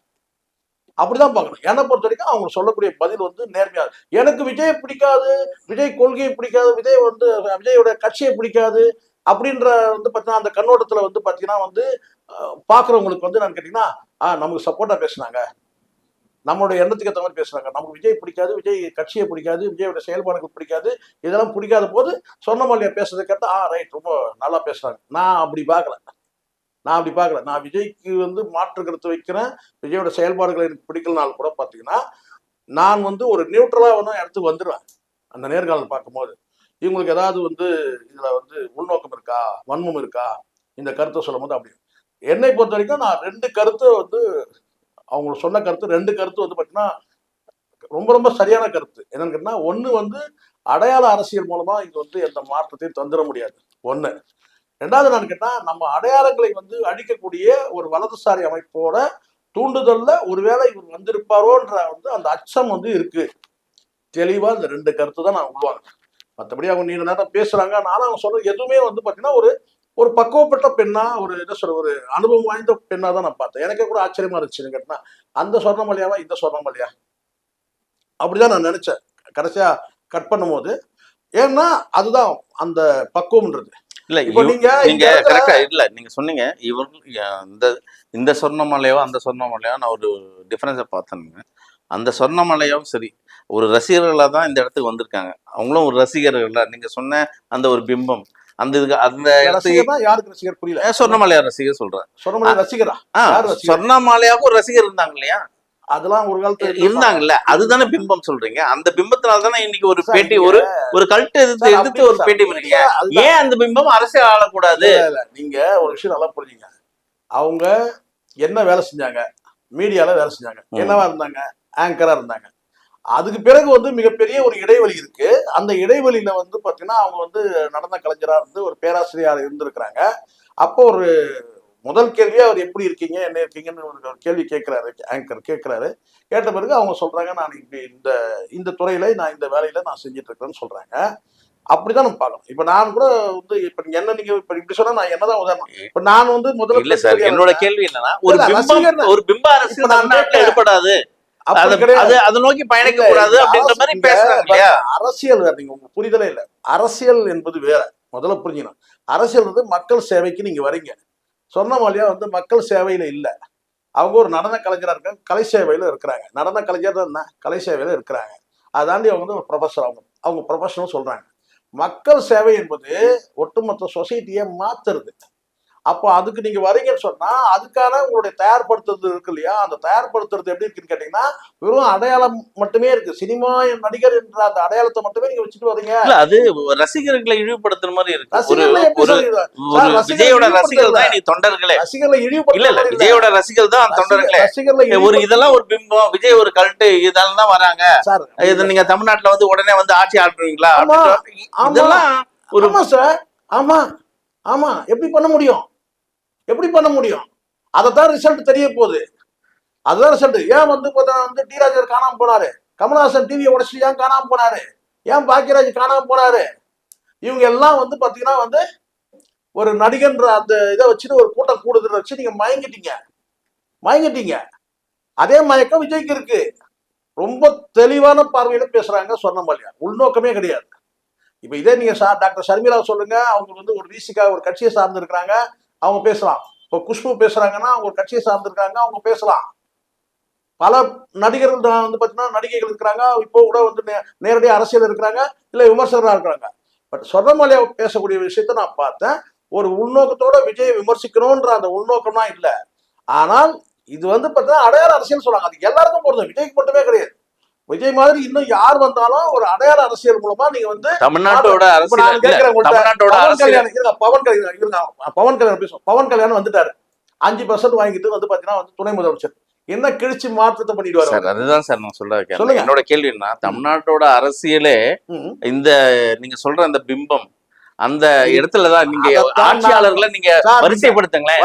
அப்படிதான் பார்க்கணும். என்னை பொறுத்த வரைக்கும் அவங்க சொல்லக்கூடிய பதில் வந்து நேர்மையா. எனக்கு விஜய் பிடிக்காது, விஜய் கொள்கையை பிடிக்காது, விஜயோட கட்சியை பிடிக்காது அப்படின்ற வந்து பார்த்தீங்கன்னா அந்த கண்ணோட்டத்தில் வந்து பார்த்தீங்கன்னா வந்து பார்க்குறவங்களுக்கு வந்து நான் கேட்டிங்கன்னா நமக்கு சப்போர்ட்டாக பேசுனாங்க, நம்மளுடைய எண்ணத்துக்கு ஏற்ற மாதிரி பேசுறாங்க. நமக்கு விஜய் பிடிக்காது, விஜய் கட்சியை பிடிக்காது, விஜயோட செயல்பாடுகள் பிடிக்காது, இதெல்லாம் பிடிக்காத போது சொர்ணமாலியா பேசுறதை கேட்டா ரைட் ரொம்ப நல்லா பேசுறாங்க. நான் அப்படி பார்க்கல. நான் விஜய்க்கு வந்து மாற்று கருத்து வைக்கிறேன். விஜயோட செயல்பாடுகள் எனக்கு பிடிக்கலனாலும் கூட பார்த்தீங்கன்னா நான் வந்து ஒரு நியூட்ரலா வந்து இடத்துக்கு வந்துடுவேன். அந்த நேர்காணல் பார்க்கும்போது இவங்களுக்கு ஏதாவது வந்து இதுல வந்து உள்நோக்கம் இருக்கா, வன்மம் இருக்கா, இந்த கருத்தை சொல்லும் போது அப்படி என்னை பொறுத்த வரைக்கும் நான் 2 கருத்தை வந்து அவங்க சொன்ன கருத்து 2 கருத்து வந்து பார்த்தீங்கன்னா ரொம்ப ரொம்ப சரியான கருத்து. என்னன்னு கேட்டா, ஒண்ணு வந்து அடையாள அரசியல் மூலமா இங்க வந்து எந்த மாற்றத்தையும் தந்துட முடியாது. ஒண்ணு. 2வது என்னன்னு கேட்டா, நம்ம அடையாளங்களை வந்து அழிக்கக்கூடிய ஒரு வலதுசாரி அமைப்போட தூண்டுதல்ல ஒருவேளை இவர் வந்திருப்பாரோன்ற வந்து அந்த அச்சம் வந்து இருக்கு. தெளிவா இந்த 2 கருத்து தான் நான் உள்வாங்க. மற்றபடி அவங்க நீண்ட நேரம் பேசுறாங்க. நானும் அவங்க சொல்றது எதுவுமே வந்து பாத்தீங்கன்னா ஒரு ஒரு பக்குவப்பட்ட பெண்ணா, ஒரு என்ன சொல்ற, ஒரு அனுபவம் வாய்ந்த பெண்ணா தான் நான் பார்த்தேன். எனக்கே கூட ஆச்சரியமா இருந்துச்சு கேட்டா, அந்த சொர்ணமல்லியாவா இந்த சொர்ணமல்லியா அப்படிதான் நான் நினைச்சேன் கடைசியா கட் பண்ணும்போது. ஏன்னா அதுதான் அந்த பக்குவம்ன்றது. இல்ல இப்போ நீங்க நீங்க கரெக்டா இல்ல நீங்க சொன்னீங்க இவன் இந்த இந்த சொர்ணமலையோ அந்த சொர்ணமலையோ நான் ஒரு டிஃபரன்ஸை பார்த்தேனுங்க. அந்த சொர்ணமலையும் சரி ஒரு ரசிகர்களாக தான் இந்த இடத்துக்கு வந்திருக்காங்க. அவங்களும் ஒரு ரசிகர்களா நீங்க சொன்ன அந்த ஒரு பிம்பம் அந்த இதுக்கு அந்த இடத்துக்கு ரசிகர்னா யாருக்கு ரசிகர் புரியல. சொர்ணமலையா ரசிகர் சொல்றேன். சொர்ணமலை ரசிகரா? யார் ரசிகர்? சொர்ணமலையாவுக்கும் ஒரு ரசிகர் இருந்தாங்க இல்லையா? அதெல்லாம் ஒரு காலத்துல இருந்தாங்கல்ல, அதுதானே பிம்பம் சொல்றீங்க. அந்த பிம்பத்தினால தானே இன்னைக்கு ஒரு சார், பேட்டி நீங்க- ஒரு கல்ட்டு சார், எதிர்த்து அப்படி ஒரு சார், பேட்டி பண்ணீங்க. அதுதான். ஏன் அந்த பிம்பம் அரசியல் ஆளக்கூடாது? இல்ல, நீங்க ஒரு விஷயம் நல்லா புரிஞ்சுங்க. அவங்க என்ன வேலை செஞ்சாங்க? மீடியால வேலை செஞ்சாங்க. என்னவா இருந்தாங்க? ஆங்கரா இருந்தாங்க. அதுக்கு பிறகு வந்து மிகப்பெரிய ஒரு இடைவெளி இருக்கு. அந்த இடைவெளியில வந்து பாத்தீங்கன்னா அவங்க வந்து நடன கலைஞரா இருந்து ஒரு பேராசிரியரா இருந்திருக்கிறாங்க. அப்போ ஒரு முதல் கேள்வியே அவர் எப்படி இருக்கீங்க, என்ன இருக்கீங்கன்னு ஒரு கேள்வி கேட்கிறாரு, ஆங்கர் கேட்கிறாரு. கேட்ட பிறகு அவங்க சொல்றாங்க, நான் இப்படி இந்த இந்த துறையில நான் இந்த வேலையில நான் செஞ்சுட்டு இருக்கிறேன்னு சொல்றாங்க. அப்படிதான் நம்ம பார்க்கணும். இப்ப நான் கூட வந்து இப்ப நீங்க என்ன நீங்க இப்ப இப்படி சொன்னா நான் என்னதான் உதாரணம். இப்ப நான் வந்து முதல்ல இல்ல சார், என்னோட கேள்வி என்னன்னா ஒரு பிம்ப அரசியல் தமிழ்நாட்டுல எடுபடாது, அப்படி கிடையாது. அதை நோக்கி பயணிக்க கூடாது அப்படின்ற மாதிரி பேசுறாங்க இல்லையா? அரசியல் வேற, நீங்க உங்க புரிதலே இல்ல. அரசியல் என்பது வேற. முதல்ல புரிஞ்சுக்கணும். அரசியல் வந்து மக்கள் சேவைக்கு நீங்க வரீங்க. சொர்ணமல்லியா வந்து மக்கள் சேவையில இல்ல. அவங்க ஒரு நடன கலைஞரா இருக்காங்க, கலை சேவையில இருக்கிறாங்க. நடன கலைஞர் என்ன, கலை சேவையில இருக்கிறாங்க. அதாண்டி அவங்க வந்து ஒரு ப்ரொஃபஸர். அவங்க ப்ரொஃபஷனல் சொல்றாங்க. மக்கள் சேவை என்பது ஒட்டுமொத்த சொசைட்டியை மாத்துறது. அப்போ அதுக்கு நீங்க வரீங்கன்னு சொன்னா அதுக்கான உங்களுடைய தயார்படுத்துறது இருக்கு இல்லையா? அந்த தயார்படுத்துறது எப்படி இருக்குன்னு கேட்டீங்கன்னா, வெறும் அடையாளம் மட்டுமே இருக்கு. சினிமா நடிகர் என்ற அந்த அடையாளத்தை மட்டுமே நீங்க வச்சுட்டு வரீங்க. இல்ல அது ரசிகர்களை இழிவுபடுத்துற மாதிரி இருக்கு. ரசிகர்களை எப்படி ஒரு சொல்றீங்க? ஒரு விஜயோட ரசிகர்கள் தான் இன்னைக்கு தொண்டர்களே. ரசிகர்களை இல்ல இழிவுபடுத்த இல்ல விஜயோட ரசிகர்கள் தான் தொண்டர்களே. ஒரு இதெல்லாம் ஒரு பிம்பம், விஜய் ஒரு கல்ட்டு, இதெல்லாம் தான் வராங்க. சார், இது நீங்க தமிழ்நாட்டுல வந்து உடனே வந்து ஆட்சி ஆடுறீங்களா? ஆமா, இதெல்லாம் ஒரு ஆமா சார், ஆமா ஆமா, எப்படி பண்ண முடியும்? எப்படி பண்ண முடியும்? அதைத்தான் ரிசல்ட் தெரிய போகுது. அதுதான் ரிசல்ட். ஏன் வந்து வந்து டி ராஜர் காணாம போனாரு? கமலஹாசன் டிவியை உடச்சு ஏன் காணாம போனாரு? ஏன் பாக்கியராஜ் காணாம போனாரு? இவங்க எல்லாம் வந்து பாத்தீங்கன்னா வந்து ஒரு நடிகன்ற அந்த இதை வச்சுட்டு ஒரு கூட்டம் கூடுதல் வச்சு நீங்க மயங்கிட்டீங்க. அதே மயக்கம் விஜய்க்கு இருக்கு. ரொம்ப தெளிவான பார்வையில பேசுறாங்க சொர்ணமல்லியா. உள்நோக்கமே கிடையாது. இப்ப இதே நீங்க டாக்டர் ஷர்மிளா சொல்லுங்க, அவங்க வந்து ஒரு விசிகா ஒரு கட்சியை சார்ந்து இருக்கிறாங்க, அவங்க பேசலாம். இப்போ குஷ்பு பேசுறாங்கன்னா அவங்க ஒரு கட்சியை சார்ந்து இருக்காங்க, அவங்க பேசலாம். பல நடிகர்கள் வந்து பாத்தீங்கன்னா நடிகைகள் இருக்கிறாங்க, இப்போ கூட வந்து நேரடியாக அரசியல் இருக்கிறாங்க, இல்ல விமர்சகராக இருக்கிறாங்க. பட் சொர்ணமல்லியா பேசக்கூடிய விஷயத்த நான் பார்த்தேன். ஒரு உள்நோக்கத்தோட விஜயை விமர்சிக்கணும்ன்ற அந்த உள்நோக்கம் தான் இல்லை. ஆனால் இது வந்து பார்த்தீங்கன்னா அடையாள அரசியல் சொல்றாங்க. அது எல்லாருக்கும் பொருந்தும், விஜய்க்கு மட்டுமே கிடையாது. விஜய் மாதிரி இன்னும் யார் வந்தாலும் ஒரு அடையாள அரசியல் மூலமா நீங்க வந்து தமிழ்நாட்டோட அரசியல் பவன் கல்யாணம் பேசுவோம். பவன் கல்யாணம் வந்துட்டாரு, 5% வாங்கிட்டு வந்து பாத்தீங்கன்னா வந்து துணை முதலமைச்சர். என்ன கிழிச்சு மாற்றத்தை பண்ணிடுவாரு சார்? அதுதான் சார் நான் சொல்லுங்க. என்னோட கேள்வி என்ன, தமிழ்நாட்டோட அரசியலே இந்த நீங்க சொல்ற அந்த பிம்பம் அந்த இடத்துலதான் நீங்க ஆட்சியாளர்களை நீங்க வரிசைப்படுத்துங்களேன்.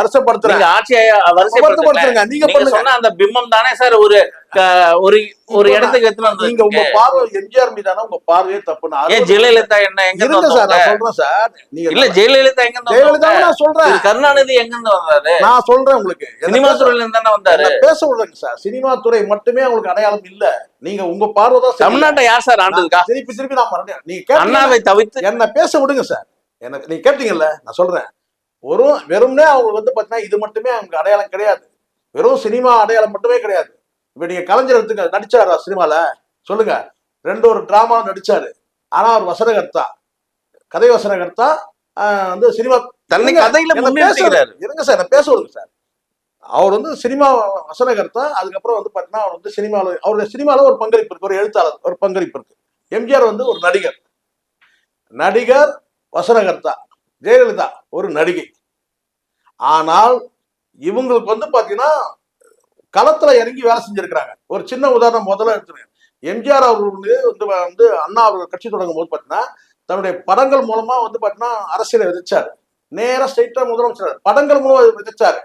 நீங்க ஆட்சியை வரிசைப்படுத்துங்க. நீங்க சொன்ன அந்த பிம்பம் தானே சார் ஒரு இடத்துக்கு எடுத்து வந்து நீங்க உங்க பார்வை எம்ஜிஆர் மீதான உங்க பார்வையே தப்புனா ஏன் ஜெயலலிதா என்ன எங்க இருங்க சார், நான் சொல்றேன் சார். நீங்க இல்ல ஜெயலலிதா எங்க ஜெயலலிதா நான் சொல்றேன், கருணாநிதி எங்க இருந்து வந்தாரு? நான் சொல்றேன் உங்களுக்கு. சினிமா துறையில இருந்து தானே வந்தாரு. பேச விடுறேங்க சார். சினிமா துறை மட்டுமே உங்களுக்கு அடையாளம் இல்ல. நீங்க உங்க பார்வை தான். தமிழ்நாட்டை யார் சார் ஆண்டதுக்கா? திருப்பி நான் மறந்தேன். நீங்க அண்ணாவை தவிர்த்து என்ன பேச விடுங்க சார். எனக்கு நீங்க கேட்டீங்கல்ல, நான் சொல்றேன். வெறும்னே அவங்க வந்து பாத்தீங்கன்னா இது மட்டுமே அவங்க அடையாளம் கிடையாது. வெறும் சினிமா அடையாளம் மட்டுமே கிடையாது. இப்ப நீங்க கலைஞர் எடுத்துங்க, நடிச்சாரா சினிமால? சொல்லுங்க. 2 ஒரு டிராமா நடிச்சாரு. ஆனா அவர் வசனகர்த்தா, கதை வசனகர்த்தா. வந்து சினிமா தன்னை கதையில முன்னேறுகிறாரு. இருங்க சார், நான் பேச விடுங்க சார். அவர் வந்து சினிமா வசனகர்த்தா. அதுக்கப்புறம் வந்து பாத்தீங்கன்னா அவர் வந்து சினிமாவில் அவருடைய சினிமால ஒரு பங்களிப்பு இருக்கு, ஒரு எழுத்தாளர் ஒரு பங்களிப்பு இருக்கு. எம்ஜிஆர் வந்து ஒரு நடிகர் வசனகர்த்தா. ஜெயலலிதா ஒரு நடிகை. ஆனால் இவங்களுக்கு வந்து பாத்தீங்கன்னா களத்துல இறங்கி வேலை செஞ்சிருக்கிறாங்க. ஒரு சின்ன உதாரணம் முதல்ல எடுத்துருங்க. எம்ஜிஆர் அவர்கள் வந்து அண்ணா அவர்கள் கட்சி தொடங்கும் போது பார்த்தீங்கன்னா தன்னுடைய படங்கள் மூலமா வந்து பார்த்தீங்கன்னா அரசியலை விதைச்சாரு. நேரா ஸ்ட்ரைட்டா முதலமைச்சர் படங்கள் மூலம் விதைச்சாரு.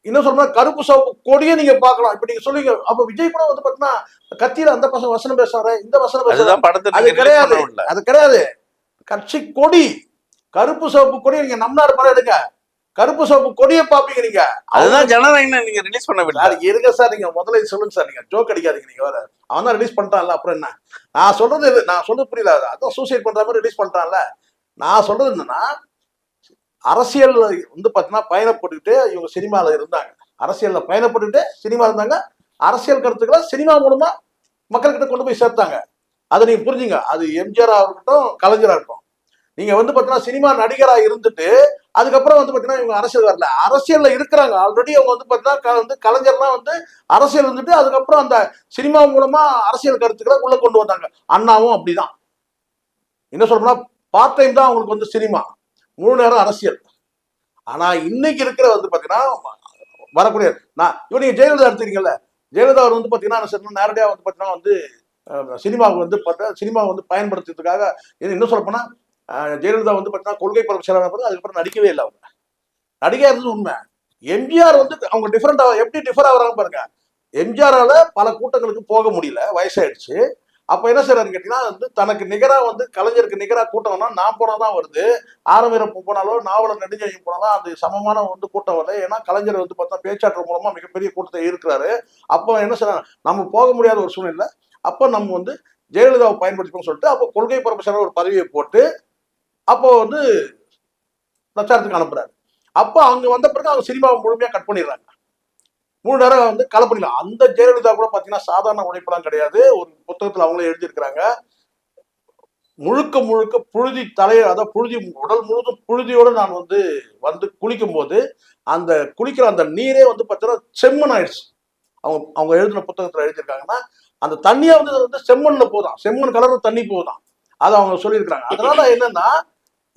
இன்னும் சொன்னா கருப்பு சிவப்பு கொடியை நீங்க பார்க்கலாம். இப்ப நீங்க சொல்லுவீங்க, அப்ப விஜய் கூட வந்து பார்த்தீங்கன்னா கத்தியில அந்த பசங்க வசனம் பேசுறாரு, இந்த வசனம் பேசுறாரு. அதுதான் படத்தை அது நீங்க release கிடையாது, பண்ண விடல. அது கிடையாது. கட்சி கொடி கருப்பு சிவப்பு கொடி நீங்க நம்நாடு படம் எடுங்க, கருப்பு சிவப்பு கொடியை பாப்பீங்க நீங்க. அதுதான் ஜனநாயகம் நீங்க ரிலீஸ் பண்ண விடல. சார் இருங்க சார், நீங்க முதல்ல இது சொல்லுங்க சார், நீங்க ஜோக் அடிக்காதீங்க. நீங்க வேற அவன் தான் ரிலீஸ் பண்ணிட்டான்ல, அப்புறம் என்ன? நான் சொல்றது இது, நான் சொல்றது புரியல. அதான் சூசைட் பண்ற மாதிரி ரிலீஸ் பண்ணிட்டான்ல. நான் சொல்றது என்னன்னா, அரசியல் வந்து பாத்தீங்கன்னா பயணப்பட்டுக்கிட்டு இவங்க சினிமால இருந்தாங்க, அரசியல்ல பயணப்பட்டுக்கிட்டு சினிமா இருந்தாங்க, அரசியல் கருத்துக்களை சினிமா மூலமா மக்கள்கிட்ட கொண்டு போய் சேர்த்தாங்க. அதை நீங்க புரிஞ்சுங்க. அது எம்ஜிஆரா இருக்கட்டும், கலைஞரா இருக்கட்டும். நீங்க வந்து பாத்தீங்கன்னா சினிமா நடிகரா இருந்துட்டு அதுக்கப்புறம் வந்து பாத்தீங்கன்னா இவங்க அரசியல் வரல, அரசியல்ல இருக்கிறாங்க ஆல்ரெடி. அவங்க வந்து பாத்தீங்கன்னா வந்து கலைஞர்லாம் வந்து அரசியல் இருந்துட்டு அதுக்கப்புறம் அந்த சினிமா மூலமா அரசியல் கருத்துக்களை உள்ள கொண்டு வந்தாங்க. அண்ணாவும் அப்படிதான். என்ன சொல்லணும்னா பார்ட் டைம் தான் அவங்களுக்கு வந்து சினிமா, முழு நேரம் அரசியல். ஆனா இன்னைக்கு இருக்கிற வந்து பாத்தீங்கன்னா வரக்கூடிய நீங்க ஜெயலலிதா எடுத்துக்கிறீங்கல்ல, ஜெயலலிதா அவர் வந்து பாத்தீங்கன்னா நேரடியா வந்து பாத்தீங்கன்னா வந்து சினிமாவுக்கு வந்து பார்த்தா சினிமாவை வந்து பயன்படுத்துறதுக்காக இன்னும் சொல்ல போனா ஜெயலலிதா வந்து பாத்தீங்கன்னா கொள்கை பரப்பு செயலாளர், அதுக்கப்புறம் நடிக்கவே இல்லை. அவங்க நடிகா இருந்தது உண்மை. எம்ஜிஆர் வந்து அவங்க டிஃபரெண்டா எப்படி டிஃபர் ஆகுறாங்க பாருங்க. எம்ஜிஆரால பல கூட்டங்களுக்கு போக முடியல, வயசாயிடுச்சு. அப்ப என்ன செய்யறாரு கேட்டீங்கன்னா வந்து தனக்கு நிகரா வந்து கலைஞருக்கு நிகரா கூட்டம்னா நான் போனாதான் வருது. ஆரம்பிரப்பு போனாலோ நாவலர் நெடுஞ்செழியன் போனாலும் அது சமமான வந்து கூட்டம் வரல. ஏன்னா கலைஞர் வந்து பார்த்தா பேச்சாற்றல் மூலமா மிகப்பெரிய கூட்டத்தை இருக்கிறாரு. அப்போ என்ன செய்யறாங்க, நம்ம போக முடியாத ஒரு சூழ்நிலை. அப்போ நம்ம வந்து ஜெயலலிதாவை பயன்படுத்திக்கணும்னு சொல்லிட்டு அப்போ கொள்கை பரப்பு செயலாளர் ஒரு பதவியை போட்டு அப்போ வந்து பிரச்சாரத்துக்கு அனுப்புறாரு. அப்போ அங்க வந்த பிறகு அவங்க சினிமாவை முழுமையா கட் பண்ணிடுறாங்க, மூணு நேரம் வந்து களை பண்ணிடலாம். அந்த ஜெயலலிதா கூட பாத்தீங்கன்னா சாதாரண உழைப்பெல்லாம் கிடையாது. ஒரு புத்தகத்துல அவங்களே எழுதியிருக்கிறாங்க, முழுக்க முழுக்க புழுதி அதாவது புழுதி உடல் முழுதும் புழுதியோடு நான் வந்து குளிக்கும் போது அந்த குளிக்கிற அந்த நீரே வந்து பார்த்தீங்கன்னா செம்மண் ஆயிடுச்சு. அவங்க எழுதின புத்தகத்துல எழுதியிருக்காங்கன்னா அந்த தண்ணியை வந்து செம்மண்ல போதான், செம்மண் கலர் தண்ணி போதான். அதை அவங்க சொல்லியிருக்கிறாங்க. அதனால என்னன்னா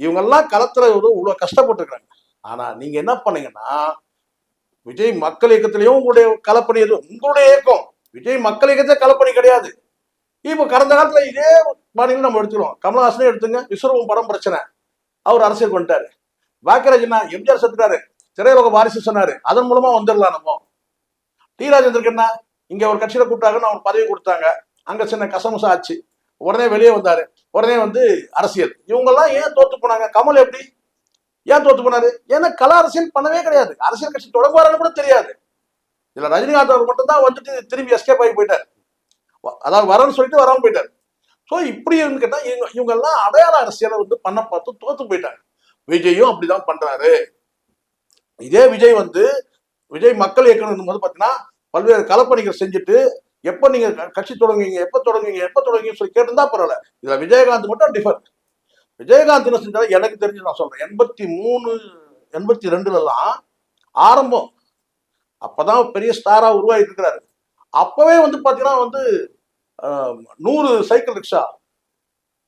இவங்கெல்லாம் களத்துல இவ்வளவு கஷ்டப்பட்டு இருக்காங்க. ஆனா நீங்க என்ன பண்ணீங்கன்னா விஜய் மக்கள் இயக்கத்திலையும் உங்களுடைய களப்பணி எது, உங்களுடைய இயக்கம் விஜய் மக்கள் இயக்கத்தை களப்பணி கிடையாது. இப்போ கடந்த காலத்துல இதே மாநிலம் நம்ம எடுத்துக்கிறோம். கமலஹாசனே எடுத்துங்க, விஸ்வரூபம் படம் பிரச்சனை, அவர் அரசியல் பண்ணிட்டாரு. பாக்கியராஜ் என்ன எம்ஜிஆர் செத்துட்டாரு, திரையுலக வாரிசு சொன்னாரு, அதன் மூலமா வந்துடலாம் நம்ம. டி ராஜேந்திரக்கு என்ன, இங்க ஒரு கட்சியில கூப்பிட்டாங்கன்னு அவர் பதவி கொடுத்தாங்க, அங்க சின்ன கசமுசா ஆச்சு, உடனே வெளியே வந்தாரு, உடனே வந்து அரசியல். இவங்க எல்லாம் ஏன் தோத்து போனாங்க? கமல் எப்படி ஏன் தோத்து போனாரு? ஏன்னா கல அரசியல் பண்ணவே கிடையாது, அரசியல் கட்சி தொடங்குவாருன்னு கூட தெரியாது. இதுல ரஜினிகாந்த் அவர் மட்டும் தான் வந்துட்டு திரும்பி எஸ்கேப் ஆகி போயிட்டார், அதாவது வரன்னு சொல்லிட்டு வராம போயிட்டார். ஸோ இப்படி இருந்து கேட்டா இவங்க எல்லாம் அடையாள அரசியலை வந்து பண்ண பார்த்து தோத்து போயிட்டாங்க. விஜயும் அப்படிதான் பண்றாரு. இதே விஜய் வந்து விஜய் மக்கள் இயக்கம் போது பாத்தீங்கன்னா பல்வேறு களப்பணிகள் செஞ்சுட்டு எப்ப நீங்க கட்சி தொடங்குவீங்க, எப்ப தொடங்குவீங்கன்னு சொல்லி கேட்டுருந்தா பரவாயில்ல. இதுல விஜயகாந்த் மட்டும் டிஃபர். விஜயகாந்த் என்ன செஞ்சாலும் எனக்கு தெரிஞ்சு நான் சொல்றேன், 83 82 ஆரம்பம், அப்பதான் பெரிய ஸ்டாரா உருவாகிட்டு இருக்கிறாரு. அப்பவே வந்து பாத்தீங்கன்னா வந்து 100 சைக்கிள் ரிக்ஷா,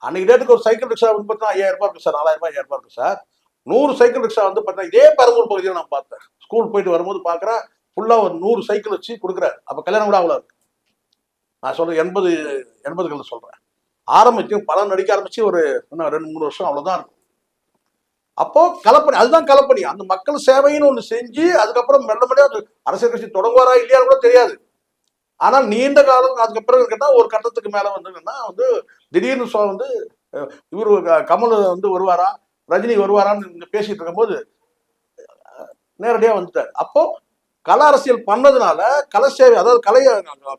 அன்னைக்கு டேட்டுக்கு ஒரு சைக்கிள் ரிக்ஷா வந்து பார்த்தீங்கன்னா 5000 ரூபாய் இருக்கு சார், 4000 ரூபாய் 5000 இருக்கு சார். 100 சைக்கிள் ரிக்ஷா வந்து பார்த்தீங்கன்னா இதே பெரம்பூர் பகுதியில் நான் பார்த்தேன். ஸ்கூல் போயிட்டு வரும்போது பார்க்குறேன், ஃபுல்லா ஒரு 100 சைக்கிள் வச்சு கொடுக்குறாரு. அப்போ கல்யாணம் கூட அவ்வளோ இருக்கு. நான் சொல்றேன் 80களில் சொல்றேன். ஆரம்பிச்சு படம் நடிக்க ஆரம்பிச்சு ஒரு 2-3 வருஷம் அவ்வளவுதான் இருக்கும். அப்போ களப்பணி, அதுதான் களப்பணி. அந்த மக்கள் சேவைன்னு ஒண்ணு செஞ்சு அதுக்கப்புறம் மெல்லபடியா அரசியல் கட்சி தொடங்குவாரா இல்லையா கூட தெரியாது. ஆனால் நீண்ட காலம் அதுக்கப்புறம் கேட்டா ஒரு கட்டத்துக்கு மேல வந்து திடீர்னு வந்து இவரு கமல் வந்து வருவாரா, ரஜினி வருவாரான்னு பேசிட்டு இருக்கும்போது நேரடியா வந்துட்டார். அப்போ கல அரசியல் பண்ணதுனால, கல சேவை, அதாவது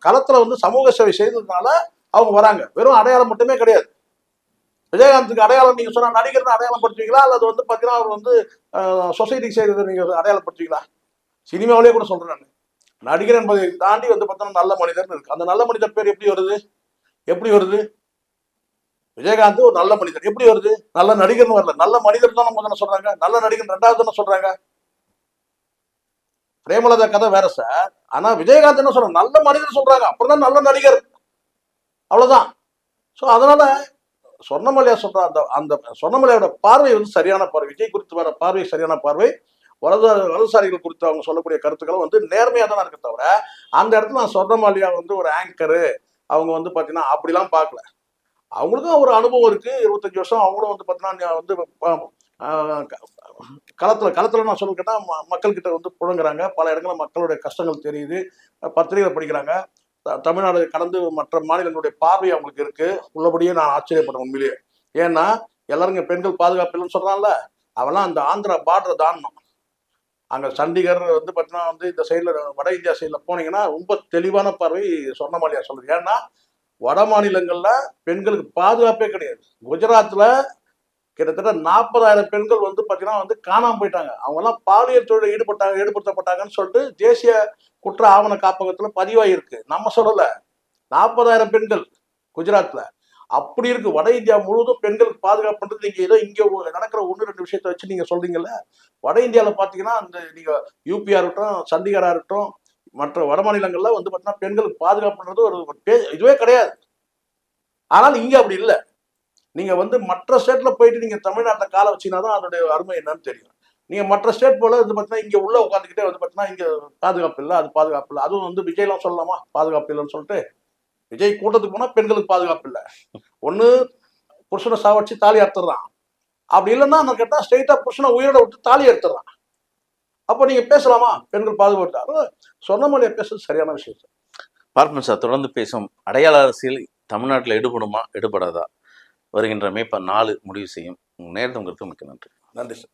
களத்துல வந்து சமூக சேவை செய்ததுனால அவங்க வராங்க. வெறும் அடையாளம் மட்டுமே கிடையாது. விஜயகாந்துக்கு அடையாளம் நீங்க சொன்னா நடிகர்னு அடையாளம் படுத்துவீங்களா, அல்லது வந்து பாத்தீங்கன்னா அவர் வந்து சொசைட்டிக்கு செய்யறது நீங்க அடையாளப்படுத்துவீங்களா? சினிமாவிலேயே கூட சொல்றேன் நான், நடிகர் என்பதை தாண்டி வந்து பார்த்தோம்னா நல்ல மனிதர்னு இருக்கு. அந்த நல்ல மனிதர் பேர் எப்படி வருது? விஜயகாந்த் ஒரு நல்ல மனிதர் எப்படி வருது? நல்ல நடிகர்னு வரல, நல்ல மனிதர் தான் முதல்ல சொல்றாங்க. நல்ல நடிகர் ரெண்டாவது தானே சொல்றாங்க. பிரேமலதா கதை வேற சார். ஆனா விஜயகாந்த் என்ன சொல்றாங்க, நல்ல மனிதர் சொல்றாங்க, அப்புறம் தான் நல்ல நடிகர், அவ்வளவுதான். ஸோ அதனால சொர்ணமலையா சொல்ற அந்த சொர்ணமலையோட பார்வை வந்து சரியான பார்வை, விஜய் குறித்து வர பார்வை சரியான பார்வை. வலதுசாரிகள் குறித்து அவங்க சொல்லக்கூடிய கருத்துக்களும் வந்து நேர்மையா தான் இருக்க தவிர, அந்த இடத்துல நான் சொர்ணமலையா வந்து ஒரு ஆங்கரு, அவங்க வந்து பார்த்தீங்கன்னா அப்படிலாம் பார்க்கல. அவங்களுக்கும் ஒரு அனுபவம் இருக்கு. 25 வருஷம் அவங்களும் வந்து பார்த்தீங்கன்னா வந்து களத்துல நான் சொல்ல கேட்டா மக்கள் கிட்ட வந்து புழங்குறாங்க. பல இடங்கள்ல மக்களுடைய கஷ்டங்கள் தெரியுது. பத்திரிகை படிக்கிறாங்க. தமிழ்நாடு கடந்து மற்ற மாநிலங்களுடைய பார்வை அவங்களுக்கு இருக்கு. உள்ளபடியே நான் ஆச்சரியப்படுறேன் உண்மையிலேயே. ஏன்னா எல்லாரும் இங்க பெண்கள் பாதுகாப்பு இல்லைன்னு சொல்றான்ல, அவெல்லாம் அந்த ஆந்திரா பார்டர் தாண்டணும். அங்க சண்டிகர் வந்து பார்த்தீங்கன்னா வந்து இந்த சைடில் வட இந்தியா சைடில் போனீங்கன்னா ரொம்ப தெளிவான பார்வை சொன்னமாலியா சொல்லுது. ஏன்னா வட மாநிலங்கள்ல பெண்களுக்கு பாதுகாப்பே கிடையாது. குஜராத்ல கிட்டத்தட்ட 40,000 பெண்கள் வந்து பார்த்தீங்கன்னா வந்து காணாம போயிட்டாங்க. அவங்கெல்லாம் பாலியல் தொழிலில் ஈடுபடுத்தப்பட்டாங்கன்னு சொல்லிட்டு தேசிய குற்ற ஆவண காப்பகத்துல பதிவாயிருக்கு. நம்ம சொல்லல. 40,000 பெண்கள் குஜராத்ல. அப்படி இருக்கு. வட இந்தியா முழுவதும் பெண்களுக்கு பாதுகாப்புன்றது நீங்க ஏதோ இங்க நடக்கிற 1-2 விஷயத்த வச்சு நீங்க சொல்றீங்கல்ல. வட இந்தியாவில் பார்த்தீங்கன்னா அந்த நீங்க யூபியா இருக்கட்டும், சண்டிகரா இருக்கட்டும், மற்ற வட மாநிலங்கள்ல வந்து பார்த்தீங்கன்னா பெண்களுக்கு பாதுகாப்புன்றது ஒரு இதுவே கிடையாது. ஆனால் இங்க அப்படி இல்லை. நீங்க வந்து மற்ற ஸ்டேட்ல போயிட்டு நீங்க தமிழ்நாட்டை கால வச்சீங்கன்னா தான் அதோடைய அருமை என்னன்னு தெரியும். நீங்க மற்ற ஸ்டேட் போல வந்து பார்த்தீங்கன்னா இங்க உள்ள உட்காந்துக்கிட்டே வந்து பார்த்தீங்கன்னா இங்க பாதுகாப்பு இல்லை, அது பாதுகாப்பு இல்லை. அதுவும் வந்து விஜய்லாம் சொல்லலாமா பாதுகாப்பு இல்லைன்னு சொல்லிட்டு? விஜய் கூட்டத்துக்கு போனா பெண்களுக்கு பாதுகாப்பு இல்லை. ஒண்ணு புருஷனை சாவடிச்சு தாலி அறுத்துறான். அப்படி இல்லைன்னா நான் கேட்டா ஸ்ட்ரெயிட்டா புருஷனை உயிரோட விட்டு தாலி எடுத்துறான். அப்போ நீங்க பேசலாமா பெண்கள் பாதுகாப்பு? சொன்னமாலியா பேசுறது சரியான விஷயம். பார்ப்போம் சார். தொடர்ந்து பேசும். அடையாள அரசியல் தமிழ்நாட்டில் எடுபடுமா எடுபடாதா? வருகின்ற மே 4 முடிவு செய்யும். நேரத்துக்கு மிக்க நன்றி. நன்றி சார்.